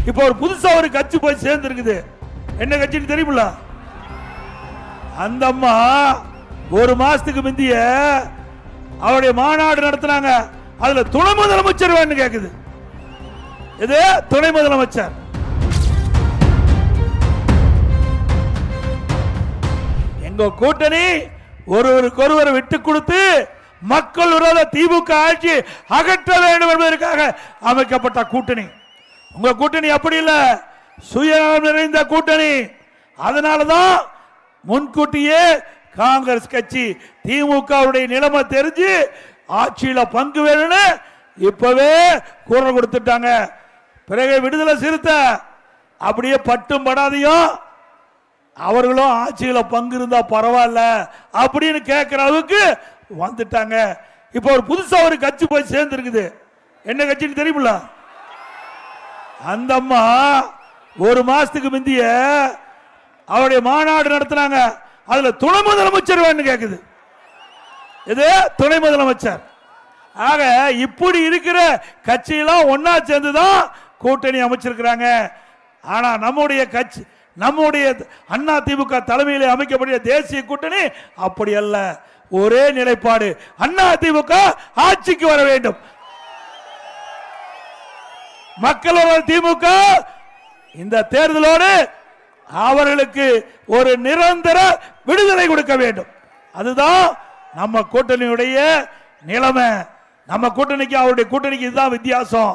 இப்போ ஒரு புதுசா ஒரு கட்சி போய் சேர்ந்து இருக்குது. என்ன கட்சின்னு தெரியுமில்ல? அந்த அம்மா ஒரு மாசத்துக்கு முந்திய அவருடைய மாநாடு நடத்தினாங்க. அதுல துணை முதலமைச்சர் வேணும் கேக்குது. இது துணை முதலமைச்சர். எங்க கூட்டணி ஒருவருக்கு விட்டு கொடுத்து மக்கள் விரோத திமுக ஆட்சி அகற்ற வேண்டும் என்பதற்காக அமைக்கப்பட்ட கூட்டணி. உங்க கூட்டணி அப்படி இல்ல, சுயநலம் நிறைந்த கூட்டணி. அதனாலதான் முன்கூட்டியே காங்கிரஸ் கட்சி திமுகவுடைய நிலைமை தெரிஞ்சு ஆட்சியில பங்கு வேணும்னு இப்பவே குரல் கொடுத்துட்டாங்க. பிறகு விடுதலை சிறுத்தை அப்படியே பட்டும் படாதையும் அவர்களும் ஆட்சியில பங்கு இருந்தா பரவாயில்ல அப்படின்னு கேட்கிற அளவுக்கு வந்துட்டாங்க. இப்ப ஒரு புதுசா ஒரு கட்சி போய் சேர்ந்து இருக்குது. என்ன கட்சின்னு தெரியுமில்ல? அந்த அம்மா ஒரு மாசத்துக்கு முந்திய அவருடைய மாநாடு நடத்தினாங்க. அதுல துணை முதலமைச்சர் வேணும் கேக்குது. இது துணை முதலமைச்சர். ஆக இப்படி இருக்கிற கட்சியெல்லாம் ஒன்னா சேர்ந்துதான் கூட்டணி அமைச்சிருக்கிறாங்க. ஆனா நம்முடைய கட்சி, நம்முடைய அண்ணா திமுக தலைமையில் அமைக்கப்பட்ட தேசிய கூட்டணி அப்படி அல்ல. ஒரே நிலைப்பாடு, அண்ணா திமுக ஆட்சிக்கு வர வேண்டும். மக்களோட திமுக இந்த தேர்தலோடு அவர்களுக்கு ஒரு நிரந்தர விடுதலை கொடுக்க வேண்டும். அதுதான் நம்ம கூட்டணியுடைய நிலைமை. நம்ம கூட்டணிக்கு அவருடைய கூட்டணிக்கு இதுதான் வித்தியாசம்.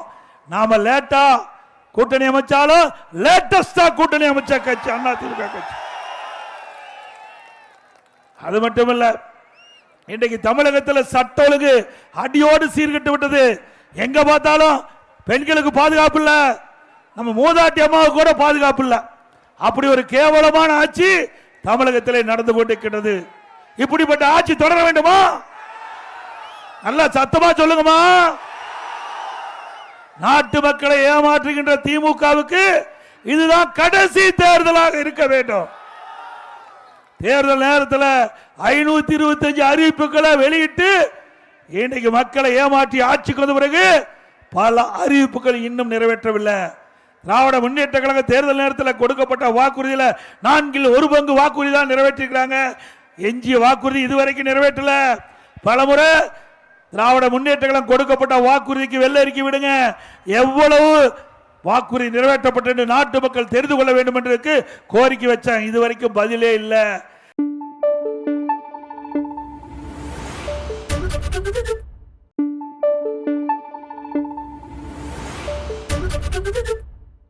நாம லேட்டா கூட்டணி அமைச்சாலும் லேட்டஸ்டா கூட்டணி அமைச்ச கட்சி அண்ணா திமுக கட்சி. அது மட்டுமல்ல, இன்றைக்கு தமிழகத்தில் சட்ட ஒழுங்கு அடியோடு சீர்கட்டு விட்டது. எங்க பார்த்தாலும் பெண்களுக்கு பாதுகாப்பு இல்ல, நம்ம மூதாட்டி அம்மாவுக்கு கூட பாதுகாப்பு இல்ல. அப்படி ஒரு கேவலமான ஆட்சி தமிழகத்தில் நடந்து கொண்டிருக்கிறது. இப்படிப்பட்ட ஆட்சி தொடர வேண்டுமா? நல்லா சத்தமா சொல்லுங்கம்மா. நாட்டு மக்களை ஏமாற்றுகின்ற திமுகவுக்கு இதுதான் கடைசி தேர்தலாக இருக்க வேண்டும். தேர்தல் நேரத்தில் 525 அறிவிப்புகளை வெளியிட்டு இன்னைக்கு மக்களை ஏமாற்றி ஆட்சிக்கு வந்த பிறகு பல அறிவிப்புகள் இன்னும் நிறைவேற்றவில்லை. திராவிட முன்னேற்ற கழக தேர்தல் நேரத்தில் கொடுக்கப்பட்ட வாக்குறுதியில 4/1 வாக்குறுதி தான் நிறைவேற்றிருக்கிறாங்க. எஞ்சிய வாக்குறுதி இதுவரைக்கும் நிறைவேற்றல. பலமுறை திராவிட முன்னேற்ற கழகம் கொடுக்கப்பட்ட வாக்குறுதிக்கு வெள்ளை அறிக்கை விடுங்க, எவ்வளவு வாக்குறுதி நிறைவேற்றப்பட்டு நாட்டு மக்கள் தெரிந்து கொள்ள வேண்டும் என்று கோரிக்கை வச்சாங்க. இதுவரைக்கும் பதிலே இல்லை.